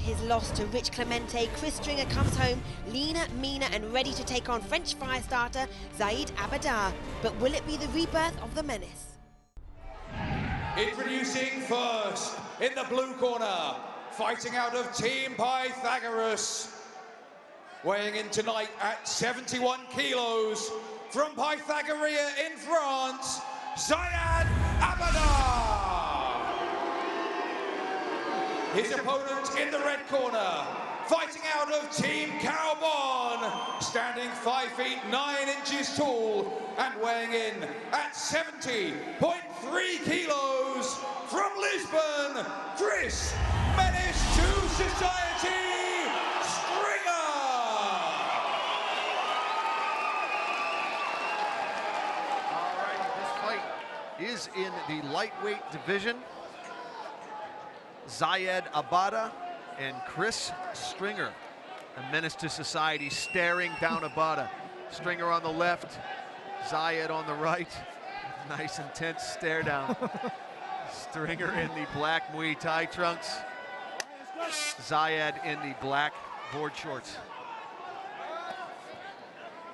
his loss to Rich Clemente, Chris Stringer comes home leaner, meaner and ready to take on French fire starter Zyad Abada. But will it be the rebirth of the menace? Introducing first, in the blue corner, fighting out of Team Pythagoras. Weighing in tonight at 71 kilos, from Pythagoria in France, Zyad Abada. His opponent in the red corner, fighting out of Team Carbon, standing 5 feet 9 inches tall and weighing in at 70.3 kilos, from Lisbon, Chris Menace to Society Stringer. All right, this fight is in the lightweight division. Zyad Abada and Chris Stringer, a menace to society, staring down Abada. Stringer on the left, Zyad on the right. Nice intense stare down. Stringer in the black Muay Thai trunks, Zyad in the black board shorts.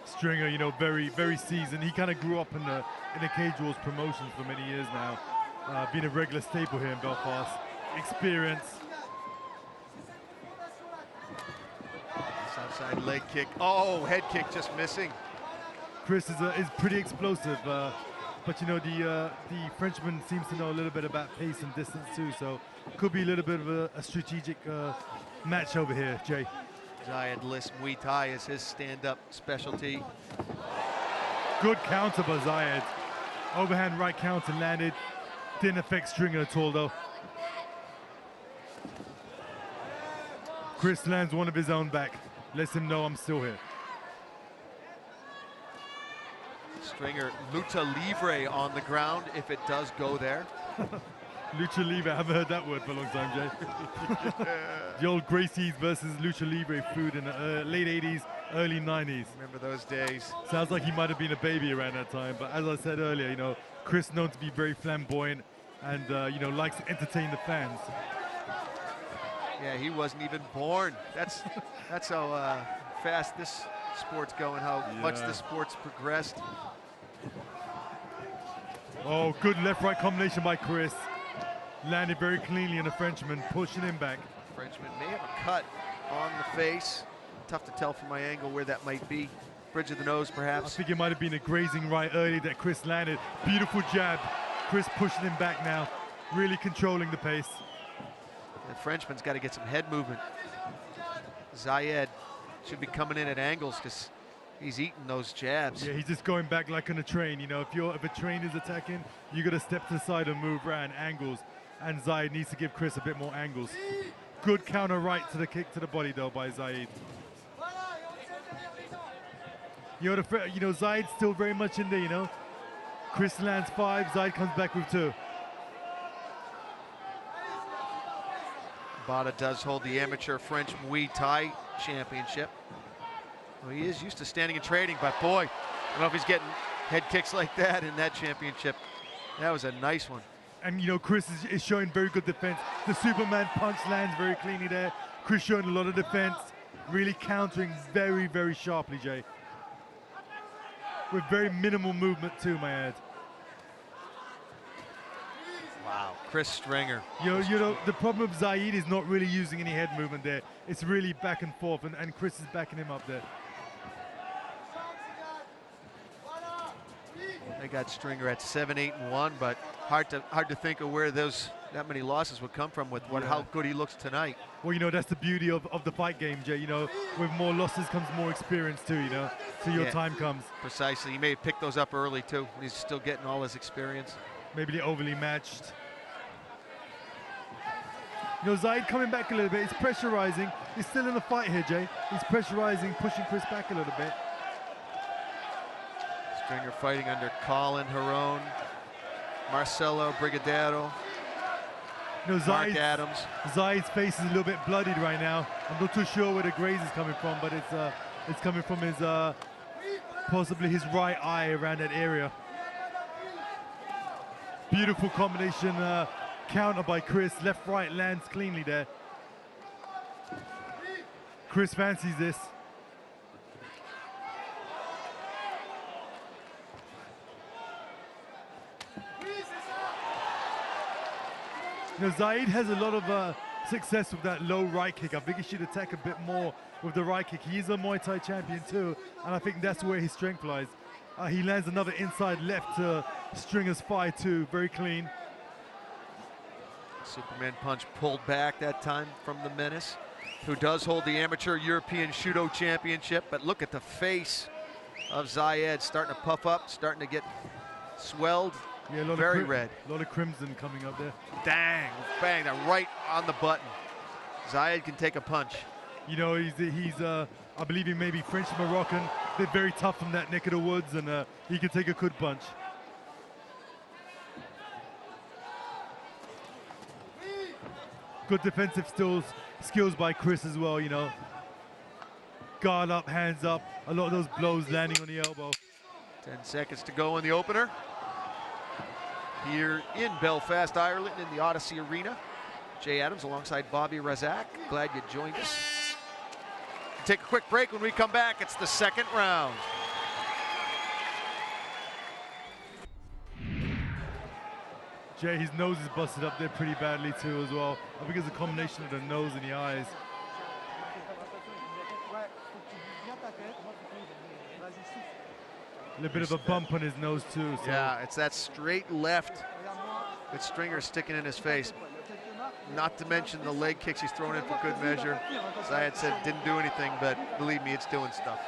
Stringer, you know, very seasoned. He kind of grew up in the Cage Wars promotions for many years now, being a regular staple here in Belfast. Experience. This outside leg kick. Oh, head kick just missing. Chris is pretty explosive, but you know the Frenchman seems to know a little bit about pace and distance too, so could be a little bit of a strategic match over here, Jay. Zyad lists Muay Thai as his stand-up specialty. Good counter by Zyad. Overhand right counter landed. Didn't affect Stringer at all though. Chris lands one of his own back. Lets him know I'm still here. Stringer, lucha libre on the ground if it does go there. Lucha libre, I haven't heard that word for a long time, Jay. The old Gracie's versus lucha libre food in the late 80s, early 90s. Remember those days. Sounds like he might have been a baby around that time, but as I said earlier, you know, Chris known to be very flamboyant and, you know, likes to entertain the fans. Yeah, he wasn't even born. That's how fast this sport's going, how much the sport's progressed. Oh, good left-right combination by Chris. Landed very cleanly on the Frenchman, pushing him back. Frenchman may have a cut on the face. Tough to tell from my angle where that might be. Bridge of the nose, perhaps. I think it might have been a grazing right early that Chris landed. Beautiful jab. Chris pushing him back now, really controlling the pace. The Frenchman's got to get some head movement. Zyad should be coming in at angles because he's eating those jabs. Yeah, he's just going back like on a train. You know, if a train is attacking, you got to step to the side and move around angles. And Zyad needs to give Chris a bit more angles. Good counter right to the kick to the body though by Zyad. You know, Zyad's still very much in there. You know, Chris lands 5, Zyad comes back with 2. Abada does hold the amateur French Muay Thai championship. Well, he is used to standing and trading, but boy, I don't know if he's getting head kicks like that in that championship. That was a nice one. And you know, Chris is showing very good defense. The Superman punch lands very cleanly there. Chris showing a lot of defense, really countering very sharply, Jay. With very minimal movement too, my ad. Wow, Chris Stringer. You know, the problem with Zyad is not really using any head movement there. It's really back and forth, and Chris is backing him up there. They got Stringer at 7-8-1, but hard to think of where that many losses would come from with how good he looks tonight. Well, you know, that's the beauty of the fight game, Jay. You know, with more losses comes more experience too, you know, so your time comes. Precisely. He may have picked those up early too. He's still getting all his experience. Maybe they're overly matched. You know, Zyad coming back a little bit. He's pressurizing. He's still in the fight here, Jay. He's pressurizing, pushing Chris back a little bit. Stringer fighting under Colin Herone, Marcelo Brigadero, Mark Adams. Zyad's face is a little bit bloodied right now. I'm not too sure where the graze is coming from, but it's coming from his possibly his right eye around that area. Beautiful combination counter by Chris. Left, right lands cleanly there. Chris fancies this. You know, Zyad has a lot of success with that low right kick. I think he should attack a bit more with the right kick. He is a Muay Thai champion too, and I think that's where his strength lies. He lands another inside left to Stringer's fire too, very clean. Superman punch pulled back that time from the Menace, who does hold the amateur European Judo Championship. But look at the face of Zyad, starting to puff up, starting to get swelled. Yeah, a lot very of red. A lot of crimson coming up there. Dang, bang, that right on the button. Zyad can take a punch. You know, he's I believe he may be French Moroccan. They're very tough from that neck of the woods, and he can take a good punch. Good defensive skills by Chris as well, you know. Guard up, hands up. A lot of those blows landing on the elbow. 10 seconds to go in the opener. Here in Belfast, Ireland, in the Odyssey Arena. Jay Adams alongside Bobby Razak. Glad you joined us. Take a quick break. When we come back, it's the second round. Jay, his nose is busted up there pretty badly too as well. I think it's a combination of the nose and the eyes. A little bit of a bump on his nose too. So. Yeah, it's that straight left that Stringer's sticking in his face. Not to mention the leg kicks he's thrown in for good measure. Zyad said didn't do anything, but believe me, it's doing stuff.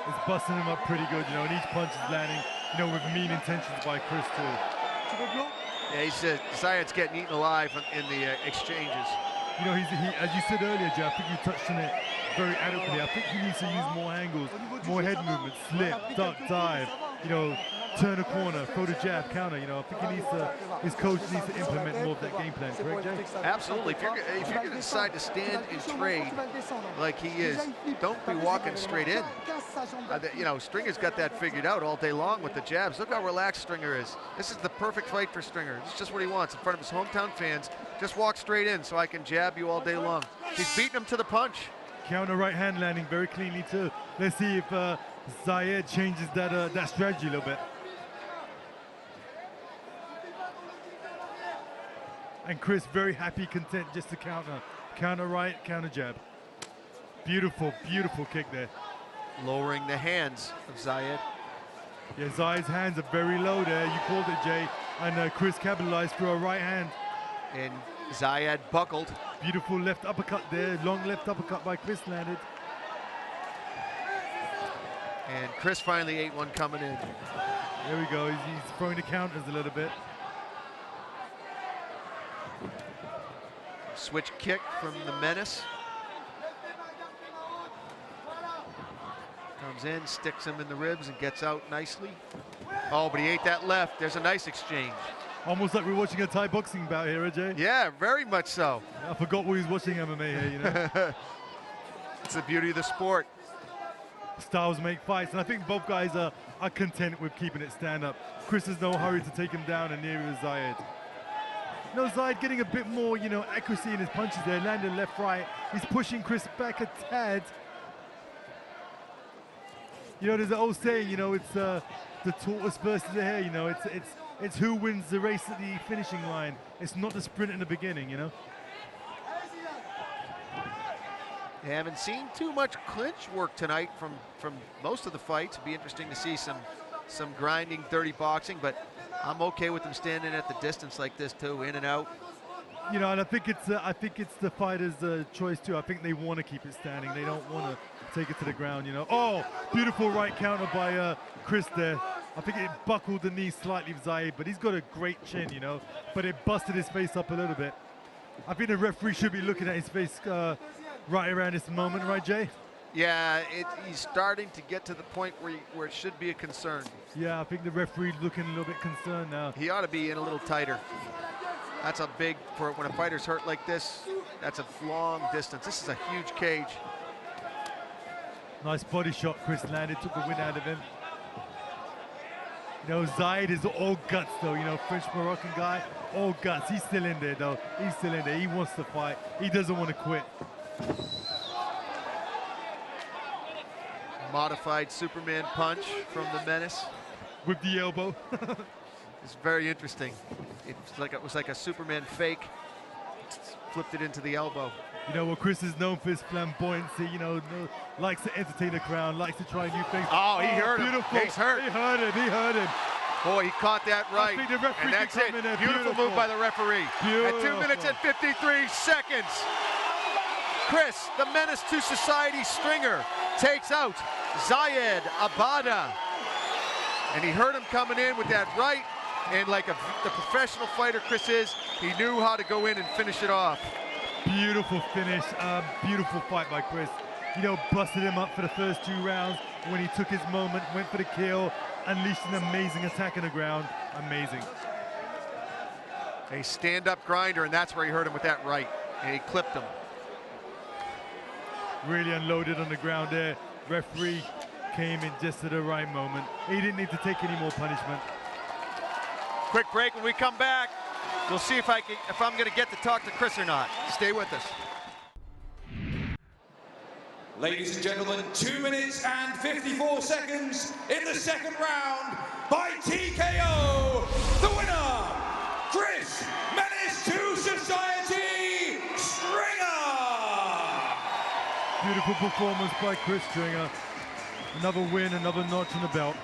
It's busting him up pretty good, you know, and each punch is landing, you know, with mean intentions by Chris too. Yeah, he said Zyad's getting eaten alive in the exchanges. You know, as you said earlier, Jay, I think you touched on it very adequately. I think he needs to use more angles, more head movements, slip, duck, dive, you know, turn a corner, throw the jab, counter. You know, I think his coach needs to implement more of that game plan, correct, Jay? Absolutely. If you're going to decide to stand and trade like he is, don't be walking straight in. You know, Stringer's got that figured out all day long with the jabs. Look how relaxed Stringer is. This is the perfect fight for Stringer. It's just what he wants in front of his hometown fans. Just walk straight in so I can jab you all day long. He's beating him to the punch. Counter right hand landing very cleanly too. Let's see if Zyad changes that strategy a little bit. And Chris very happy, content just to counter. Counter right, counter jab. Beautiful, beautiful kick there. Lowering the hands of Zyad. Yeah, Zyad's hands are very low there. You called it, Jay. And Chris capitalized through a right hand. And Zyad buckled. Beautiful left uppercut there. Long left uppercut by Chris landed. And Chris finally ate one coming in. There we go. He's throwing the counters a little bit. Switch kick from the Menace. Comes in, sticks him in the ribs and gets out nicely. Oh, but he ate that left. There's a nice exchange. Almost like we're watching a Thai boxing bout here, Jay. Yeah, very much so. I forgot we was watching MMA here, you know. It's the beauty of the sport. Styles make fights, and I think both guys are content with keeping it stand up. Chris has no hurry to take him down, and near is Zyad. You know, Zyad getting a bit more, you know, accuracy in his punches there, landing left, right. He's pushing Chris back a tad. You know, there's an old saying, you know, it's the tortoise versus the hare, you know, it's who wins the race at the finishing line. It's not the sprint in the beginning, you know. You haven't seen too much clinch work tonight from most of the fights. It'd be interesting to see some grinding, dirty boxing, but I'm okay with them standing at the distance like this too, in and out. You know, and I think it's the fighter's choice too. I think they want to keep it standing. They don't want to take it to the ground, you know. Oh, beautiful right counter by Chris there. I think it buckled the knee slightly of Zyad, but he's got a great chin, you know. But it busted his face up a little bit. I think the referee should be looking at his face right around this moment, right, Jay? Yeah, he's starting to get to the point where it should be a concern. Yeah, I think the referee's looking a little bit concerned now. He ought to be in a little tighter. That's a big, for when a fighter's hurt like this, that's a long distance. This is a huge cage. Nice body shot Chris landed, took the win out of him. You know, Zyad is all guts though, you know, French Moroccan guy, all guts. He's still in there though. He's still in there. He wants to fight. He doesn't want to quit. modified Superman punch from the Menace. With the elbow. It's very interesting. It was like a Superman fake. Flipped it into the elbow. You know, well, Chris is known for his flamboyancy, you know, likes to entertain the crowd, likes to try new things. Oh, he hurt him. Beautiful. He's hurt. He hurt him. Boy, he caught that right. I think the referee And that's can it. come in there. Beautiful move by the referee. Beautiful. At 2 minutes and 53 seconds, Chris, the Menace to Society Stringer, takes out Zyad Abada. And he heard him coming in with that right. And like the professional fighter Chris is, he knew how to go in and finish it off. Beautiful finish, beautiful fight by Chris. You know, busted him up for the first 2 rounds. When he took his moment, went for the kill, unleashed an amazing attack on the ground. Amazing. A stand-up grinder, and that's where he hurt him with that right. And he clipped him. Really unloaded on the ground there. Referee came in just at the right moment. He didn't need to take any more punishment. Quick break. When we come back, we'll see if I'm going to get to talk to Chris or not. Stay with us. Ladies and gentlemen, 2 minutes and 54 seconds in the second round by TKO. The winner, Chris Menace to Society Stringer. Beautiful performance by Chris Stringer. Another win, another notch in the belt.